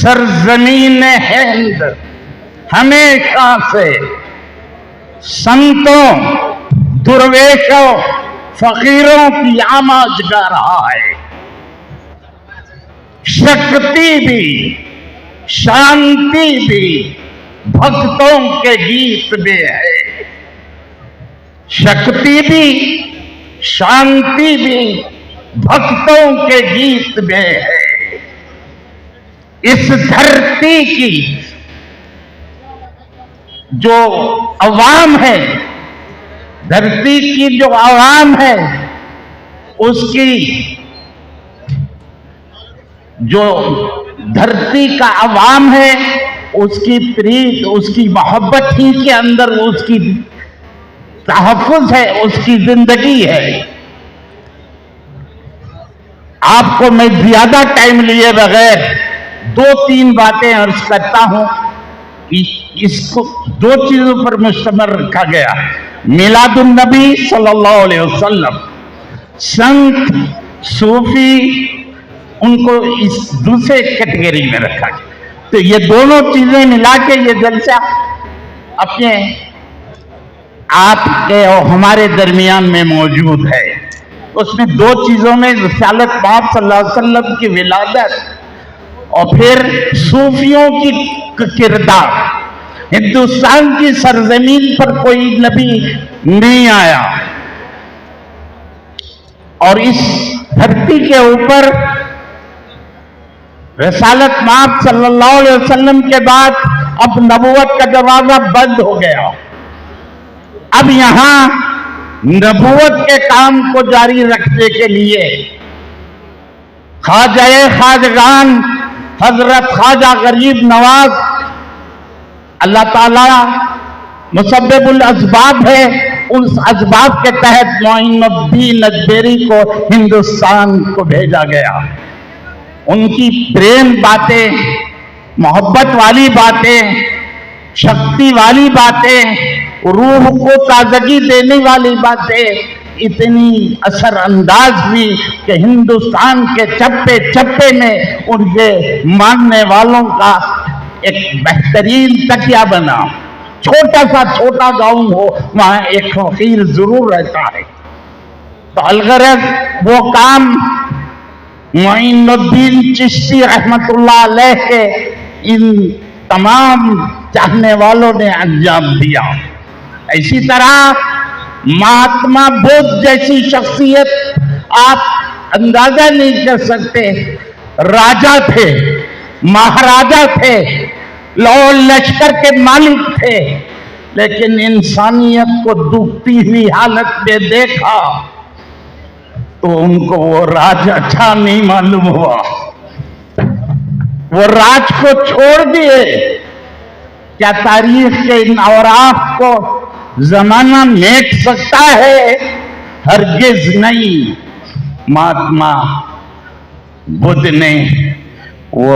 सरजमीन हिंद हमेशा से संतों, दुर्वेशों, फकीरों की आमाजगाह रहा है। शक्ति भी, शांति भी भक्तों के गीत में है। शक्ति भी, शांति भी भक्तों के गीत में है। इस धरती की जो अवाम है, धरती की जो आवाम है, उसकी जो धरती का अवाम है, उसकी प्रीत, उसकी मोहब्बत ही के अंदर उसकी तहफ़्फ़ुज़ है, उसकी जिंदगी है। आपको मैं ज्यादा टाइम लिए बगैर 2-3 बातें अर्ज करता हूं कि इसको 2 चीजों पर मुश्तमिल रखा गया। मिलादुन नबी सल्लल्लाहु अलैहि वसल्लम, संत, सूफी, उनको इस दूसरे कैटेगरी में रखा गया। तो ये दोनों चीजें मिला के ये जलसा अपने आपके और हमारे दरमियान में मौजूद है। उसमें 2 चीजों में रिसालत पाक सल्लल्लाहु अलैहि वसल्लम की विलादत और फिर सूफियों की किरदार। हिंदुस्तान की सरजमीन पर कोई नबी नहीं आया और इस धरती के ऊपर रिसालत पाक सल्लल्लाहु अलैहि वसल्लम के बाद अब नबूवत का दरवाजा बंद हो गया। अब यहां नबूवत के काम को जारी रखने के लिए ख्वाजाए खाजगान हजरत ख्वाजा गरीब नवाज, अल्लाह ताला मुसब्बिबुल असबाब है, उस असबाब के तहत मोइनुद्दीन अजमेरी को हिंदुस्तान को भेजा गया। उनकी प्रेम बातें, मोहब्बत वाली बातें, शक्ति वाली बातें, रूह को ताजगी देने वाली बातें इतनी असर अंदाज हुई कि हिंदुस्तान के चप्पे चप्पे में उनके मानने वालों का एक बेहतरीन तकिया बना। छोटा सा छोटा गांव हो, वहां एक फकीर जरूर रहता है। तो अलगरज वो काम मोइनुद्दीन चिश्ती रहमतुल्लाह अलैह के इन तमाम चाहने वालों ने अंजाम दिया। इसी तरह महात्मा बुद्ध जैसी शख्सियत आप अंदाजा नहीं कर सकते। राजा थे, महाराजा थे, लौ लश्कर के मालिक थे, लेकिन इंसानियत को डूबती हुई हालत में देखा तो उनको वो राज अच्छा नहीं मालूम हुआ। वो राज को छोड़ दिए। क्या तारीख के इन औराफ को जमाना मेट सकता है? हरगिज नहीं। महात्मा बुद्ध ने वो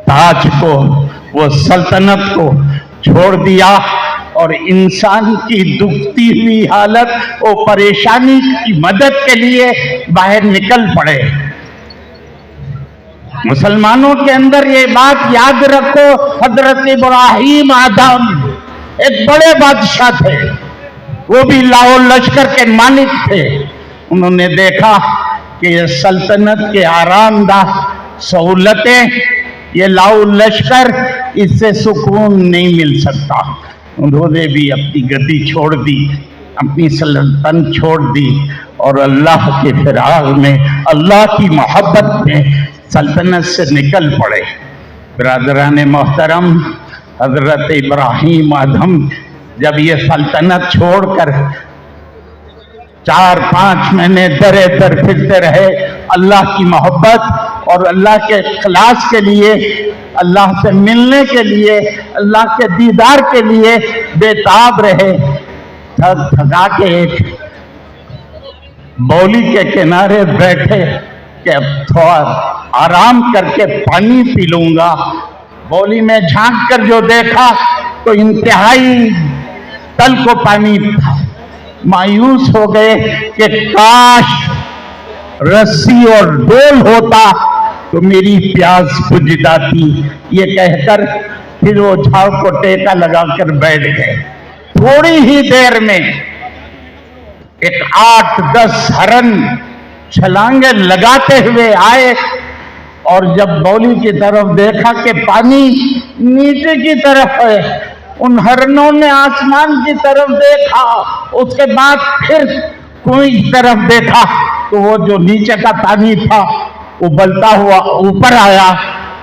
ताज को, वो सल्तनत को छोड़ दिया और इंसान की दुखती हुई हालत और परेशानी की मदद के लिए बाहर निकल पड़े। मुसलमानों के अंदर ये बात याद रखो, हजरत इब्राहिम आदम एक बड़े बादशाह थे, वो भी लाहौर लश्कर के मालिक थे। उन्होंने देखा कि ये सल्तनत के आरामदाह सहूलतें, ये लाहौर लश्कर, इससे सुकून नहीं मिल सकता। उन्होंने भी अपनी गद्दी छोड़ दी, अपनी सल्तनत छोड़ दी और अल्लाह के फिराग में, अल्लाह की मोहब्बत में सल्तनत से निकल पड़े। बिरादरान मोहतरम, हजरत इब्राहिम आदम जब ये सल्तनत छोड़कर 4-5 महीने दरे दर फिरते रहे, अल्लाह की मोहब्बत और अल्लाह के इखलास के लिए, अल्लाह से मिलने के लिए, अल्लाह के दीदार के लिए बेताब रहे। थक थका के एक बौली के किनारे बैठे कि अब थोड़ा आराम करके पानी पी लूंगा। बौली में झांक कर जो देखा तो इंतहाई तल को पानी था। मायूस हो गए कि काश रस्सी और डोल होता تو میری پیاس بجھ جاتی، یہ کہہ کر پھر وہ جھاڑ کو ٹیکا لگا کر بیٹھ گئے۔ تھوڑی ہی دیر میں ایک 8-10 ہرن چھلانگیں لگاتے ہوئے آئے، اور جب بولی کی طرف دیکھا کہ پانی نیچے کی طرف ہے، ان ہرنوں نے آسمان کی طرف دیکھا، اس کے بعد پھر کنویں کی طرف دیکھا تو وہ جو نیچے کا پانی تھا وہ ابلتا ہوا اوپر آیا،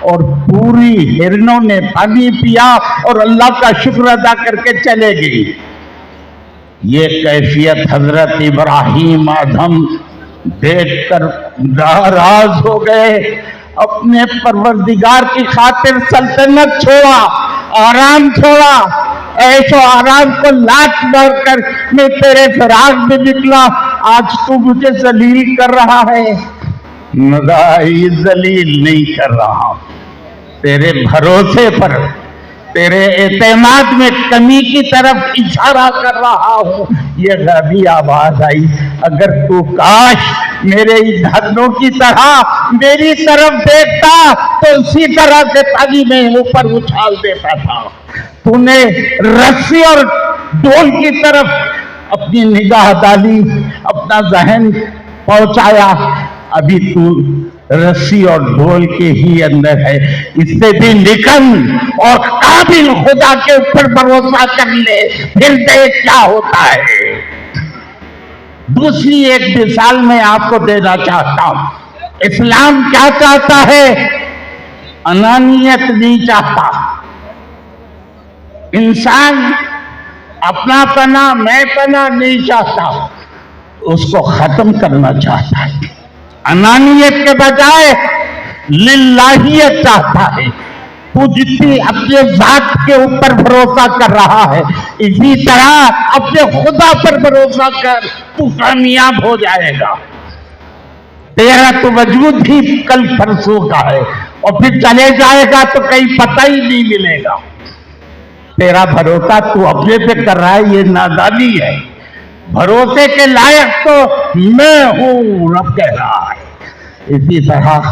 اور پوری ہرنوں نے پانی پیا اور اللہ کا شکر ادا کر کے چلے گئی۔ یہ کیفیت حضرت ابراہیم آدم دیکھ کر ناراض ہو گئے، اپنے پروردگار کی خاطر سلطنت چھوڑا، آرام چھوڑا، ایسو آرام کو لات مار کر میں تیرے فراق میں نکلا، آج تو مجھے ذلیل کر رہا ہے۔ مدائی ذلیل نہیں کر رہا، تیرے بھروسے پر، تیرے اعتماد میں کمی کی طرف اشارہ کر رہا ہوں۔ یہ غبی آواز آئی، اگر تو کاش میرے ہرنوں کی طرح میری طرف دیکھتا تو اسی طرح سے پانی میں اوپر اچھال دیتا تھا۔ تو نے رسی اور ڈول کی طرف اپنی نگاہ ڈالی، اپنا ذہن پہنچایا، ابھی تو رسی اور ڈول کے ہی اندر ہے، اس سے بھی نکل اور قابل خدا کے اوپر بھروسہ کر لے، پھر دیکھ کیا ہوتا ہے۔ دوسری ایک مثال میں آپ کو دینا چاہتا ہوں، اسلام کیا چاہتا ہے؟ انانیت نہیں چاہتا۔ انسان اپنا پنا، میں پنا نہیں چاہتا، اس کو ختم کرنا چاہتا ہے۔ انانیت کے بجائے للہیت چاہتا ہے۔ تو جتنی اپنے ذات کے اوپر بھروسہ کر رہا ہے، اسی طرح اپنے خدا پر بھروسہ کر، تو کامیاب ہو جائے گا۔ تیرا تو وجود بھی کل پرسوں کا ہے، اور پھر چلے جائے گا تو کہیں پتہ ہی نہیں ملے گا۔ تیرا بھروسہ تو اپنے پہ کر رہا ہے، یہ نادانی ہے۔ بھروسے کے لائق تو میں ہوں، رب کہہ رہا ہے۔ اسی طرح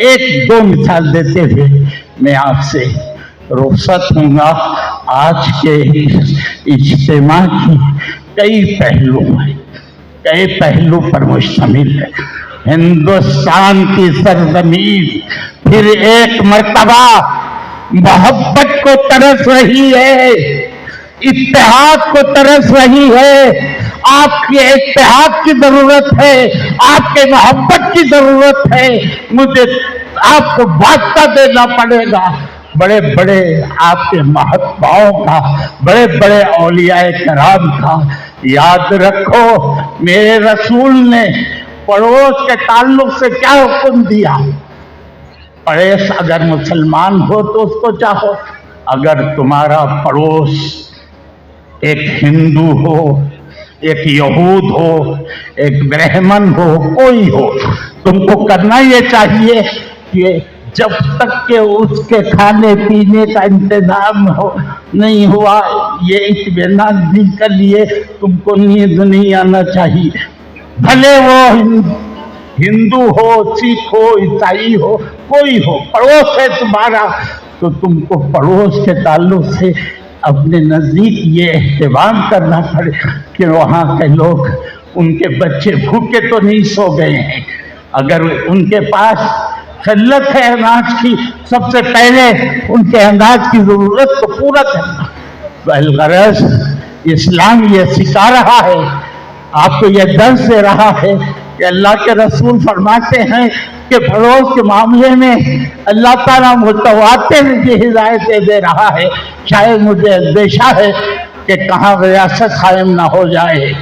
ایک دو مثال دیتے ہوئے میں آپ سے رخصت ہوں گا۔ آج کے اجتماع کی کئی پہلو ہیں، کئی پہلو پر مشتمل ہے۔ ہندوستان کی سرزمین پھر ایک مرتبہ محبت کو ترس رہی ہے، اتحاد کو ترس رہی ہے۔ آپ کے اتحاد کی ضرورت ہے، آپ کے محبت کی ضرورت ہے۔ مجھے آپ کو واسطہ دینا پڑے گا بڑے بڑے آپ کے مہاتماؤں کا، بڑے بڑے اولیاء کرام کا۔ یاد رکھو میرے رسول نے پڑوس کے تعلق سے کیا حکم دیا؟ پڑوس اگر مسلمان ہو تو اس کو چاہو، اگر تمہارا پڑوس ایک ہندو ہو، ایک یہود ہو، ایک برہمن ہو، کوئی ہو، تم کو کرنا یہ چاہیے کہ جب تک کہ اس کے کھانے پینے کا انتظام نہیں ہوا، یہ اطمینان دل کے لیے تم کو نیند نہیں آنا چاہیے۔ بھلے وہ ہندو ہو، سکھ ہو، عیسائی ہو، کوئی ہو، پڑوس ہے تمہارا، تو تم کو پڑوس کے تعلق سے اپنے نزدیک یہ اہتمام کرنا پڑے کہ وہاں کے لوگ، ان کے بچے بھوکے تو نہیں سو گئے ہیں۔ اگر ان کے پاس قلت ہے اناج کی، سب سے پہلے ان کے اناج کی ضرورت کو پورا کرنا۔ بالغرض اسلام یہ سکھا رہا ہے، آپ کو یہ درس دے رہا ہے کہ اللہ کے رسول فرماتے ہیں کہ پڑوس کے معاملے میں اللہ تعالیٰ متواتر کی ہدایتیں دے رہا ہے۔ شاید مجھے اندیشہ ہے کہ کہاں ریاست قائم نہ ہو جائے،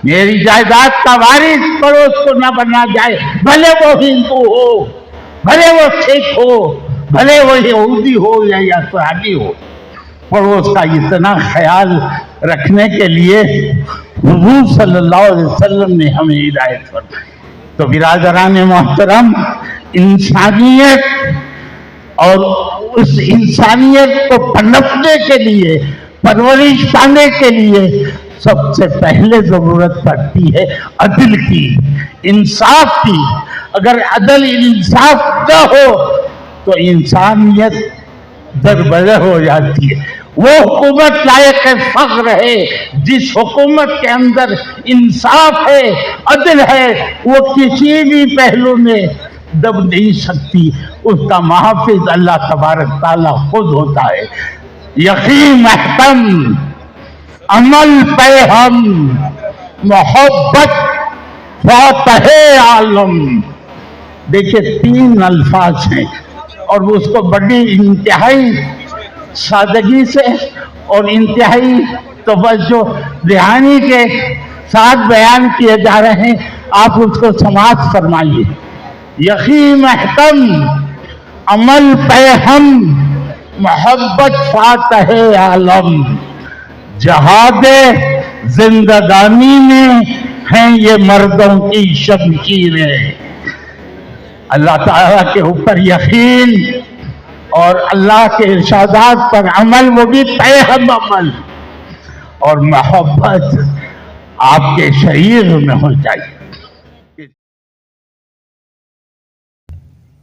میری جائیداد کا وارث پڑوس کو نہ بنا جائے، بھلے وہ ہندو ہو، بھلے وہ سکھ ہو، بھلے وہ یہودی ہو یا صحابی ہو۔ پڑوس کا اتنا خیال رکھنے کے لیے حضور صلی اللہ علیہ وسلم نے ہمیں ہدایت فرمائی۔ تو برادران محترم، انسانیت اور اس انسانیت کو پنپنے کے لیے، پرورش پانے کے لیے سب سے پہلے ضرورت پڑتی ہے عدل کی، انصاف کی۔ अगर अदल इंसाफ न हो तो इंसानियत दरबदर हो जाती है। वो हुकूमत लायक फख्र है जिस हुकूमत के अंदर इंसाफ है, अदल है, वो किसी भी पहलू में दब नहीं सकती। उसका मुहाफिज अल्लाह तबारक ताला खुद होता है। यकीन महतम, अमल पे हम, मोहब्बत फातहे आलम। देखिए 3 अल्फाज हैं और उसको बड़ी इंतहाई सादगी से और इंतहाई तवज्जो ध्यानी के साथ बयान किए जा रहे हैं। आप उसको समाअत फरमाइए। यकीन महतम, अमल पे हम, मोहब्बत फातहे आलम। जहादे जिंदगानी में हैं ये मर्दों की शमशीरें। अल्लाह ताला के ऊपर यकीन और अल्लाह के इरशादात पर अमल, वो भी तय हम अमल, और मोहब्बत आपके शरीर में हो चाहिए।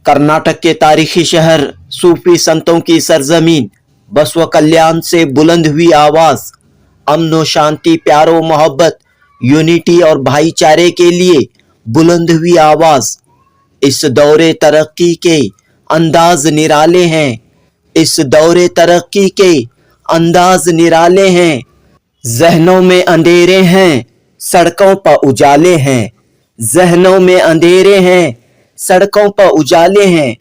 कर्नाटक के तारीखी शहर, सूफी संतों की सरजमीन बसव कल्याण से बुलंद हुई आवाज, अमन व शांति, प्यार व मोहब्बत, यूनिटी और भाईचारे के लिए बुलंद हुई आवाज। इस दौरे तरक्की के अंदाज निराले हैं, इस दौरे तरक्की के अंदाज निराले हैं। जहनों में अंधेरे हैं, सड़कों पर उजाले हैं। जहनों में अंधेरे हैं, सड़कों पर उजाले हैं।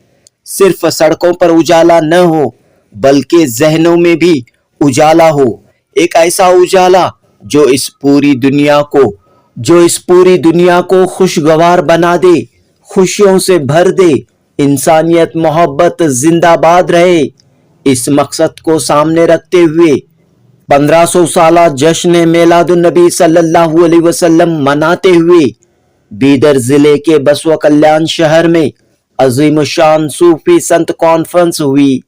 सिर्फ सड़कों पर उजाला न हो बल्कि जहनों में भी उजाला हो। एक ऐसा उजाला जो इस पूरी दुनिया को खुशगवार बना दे, खुशियों से भर दे। इंसानियत मोहब्बत जिंदाबाद रहे। इस मकसद को सामने रखते हुए 1500 साला जश्न मिलादुन नबी सल्लल्लाहु अलैहि वसल्लम मनाते हुए बीदर जिले के बसव कल्याण शहर में अजीम शान सूफी संत कॉन्फ्रेंस हुई।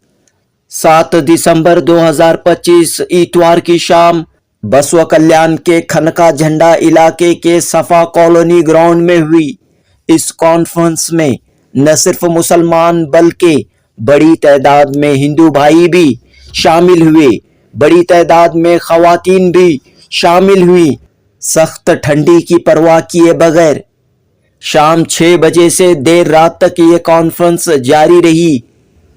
7 दिसंबर 2025 इतवार की शाम बसव कल्याण के खनका झंडा इलाके के सफा कॉलोनी ग्राउंड में हुई। इस कॉन्फ्रेंस में न सिर्फ मुसलमान बल्कि बड़ी तादाद में हिंदू भाई भी शामिल हुए, बड़ी तादाद में खवातीन भी शामिल हुई। सख्त ठंडी की परवाह किए बगैर शाम 6 बजे से देर रात तक ये कॉन्फ्रेंस जारी रही।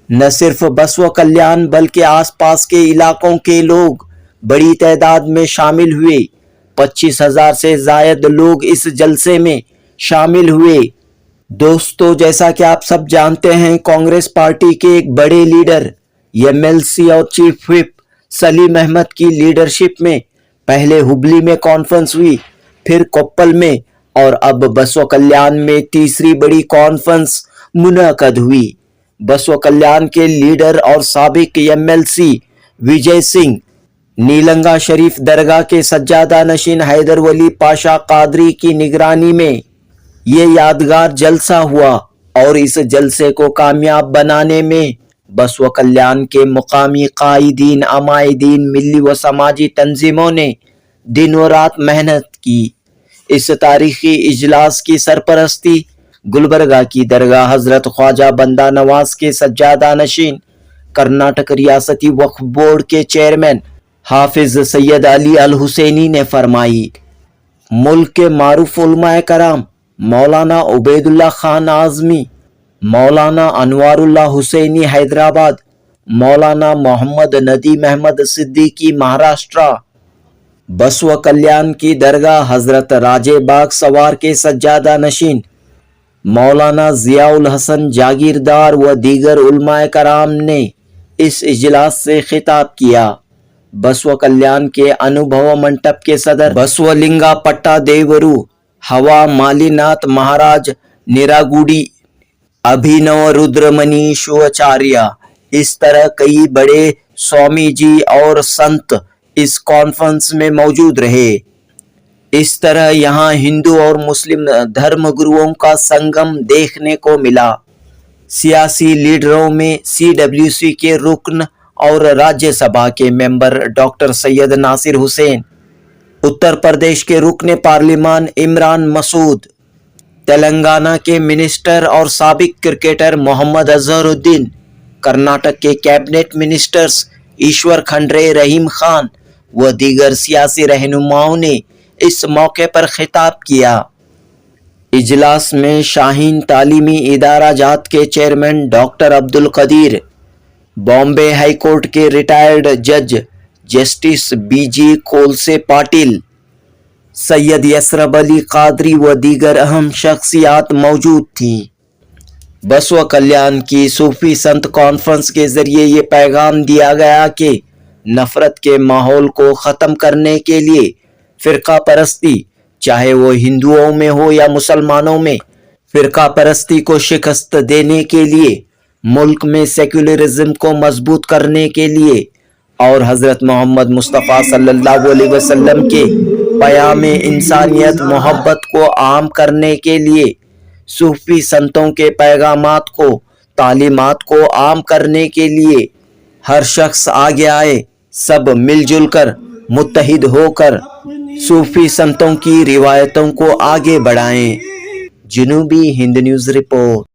न सिर्फ बसव कल्याण बल्कि आसपास के इलाकों के लोग बड़ी तादाद में शामिल हुए। 25,000 से जायद लोग इस जलसे में शामिल हुए। दोस्तों, जैसा कि आप सब जानते हैं, कांग्रेस पार्टी के एक बड़े लीडर एमएलसी और चीफ व्हिप सलीम अहमद की लीडरशिप में पहले हुबली में कॉन्फ्रेंस हुई, फिर कोप्पल में और अब बसव कल्याण में तीसरी बड़ी कॉन्फ्रेंस मुनअकद हुई। बसव कल्याण के लीडर और साबिक एमएलसी विजय सिंह नीलंगा शरीफ दरगाह के सज्जादा नशीन हैदर वली पाशा कादरी की निगरानी में ये यादगार जलसा हुआ और इस जलसे को कामयाब बनाने में बसव कल्याण के मुकामी कायदीन, अमायदीन, मिली व समाजी तंजीमों ने दिन व रात मेहनत की। इस तारीखी इजलास की सरपरस्ती गुलबर्गा की दरगाह हजरत ख्वाजा बंदा नवाज के सज्जादा नशीन, कर्नाटक रियासती वक्फ बोर्ड के चेयरमैन हाफिज सैयद अली अल हुसैनी ने फरमाई। मुल्क के मारूफ उलमाए कराम मौलाना उबैदुल्लाह खान आजमी, मौलाना अनवारुल्लाह हुसैनी हैदराबाद, मौलाना मोहम्मद नदीम अहमद सिद्दीकी महाराष्ट्र, बसव कल्याण की दरगाह हजरत राजे बाग सवार के सज्जादा नशीन मौलाना जियाउल हसन जागीरदार व दीगर उलमाए कराम ने इस इजलास से खिताब किया। बसव कल्याण के अनुभव मंडप के सदर बसवलिंगा पट्टा देवरू, हवा मालीनाथ महाराज निरागुड़ी, अभिनव रुद्रमणि शिवाचार्य, इस तरह कई बड़े स्वामी जी और संत इस कॉन्फ्रेंस में मौजूद रहे। इस तरह यहाँ हिंदू और मुस्लिम धर्म गुरुओं का संगम देखने को मिला। सियासी लीडरों में CWC के रुकन और राज्यसभा के मेंबर डॉक्टर सैयद नासिर हुसैन, उत्तर प्रदेश के रुकन पार्लिमान इमरान मसूद, تلنگانہ کے منسٹر اور سابق کرکٹر محمد اظہر الدین، کرناٹک کے کیبنٹ منسٹرز ایشور کھنڈرے، رحیم خان و دیگر سیاسی رہنماؤں نے اس موقع پر خطاب کیا۔ اجلاس میں شاہین تعلیمی ادارہ جات کے chairman doctor Abdul Qadeer, Bombay high court کے ریٹائرڈ جج justice B G Kolse Patil, Syed Yasrab Ali Qadri و دیگر اہم شخصیات موجود تھیں۔ بسوا کلیان کی صوفی سنت کانفرنس کے ذریعے یہ پیغام دیا گیا کہ نفرت کے ماحول کو ختم کرنے کے لیے فرقہ پرستی، چاہے وہ ہندوؤں میں ہو یا مسلمانوں میں، فرقہ پرستی کو شکست دینے کے لیے، ملک میں سیکولرزم کو مضبوط کرنے کے لیے اور حضرت محمد مصطفیٰ صلی اللہ علیہ وسلم کے پیام انسانیت محبت کو عام کرنے کے لیے صوفی سنتوں کے پیغامات کو، تعلیمات کو عام کرنے کے لیے ہر شخص آگے آئے، سب مل جل کر، متحد ہو کر صوفی سنتوں کی روایتوں کو آگے بڑھائیں۔ جنوبی ہند نیوز رپورٹ۔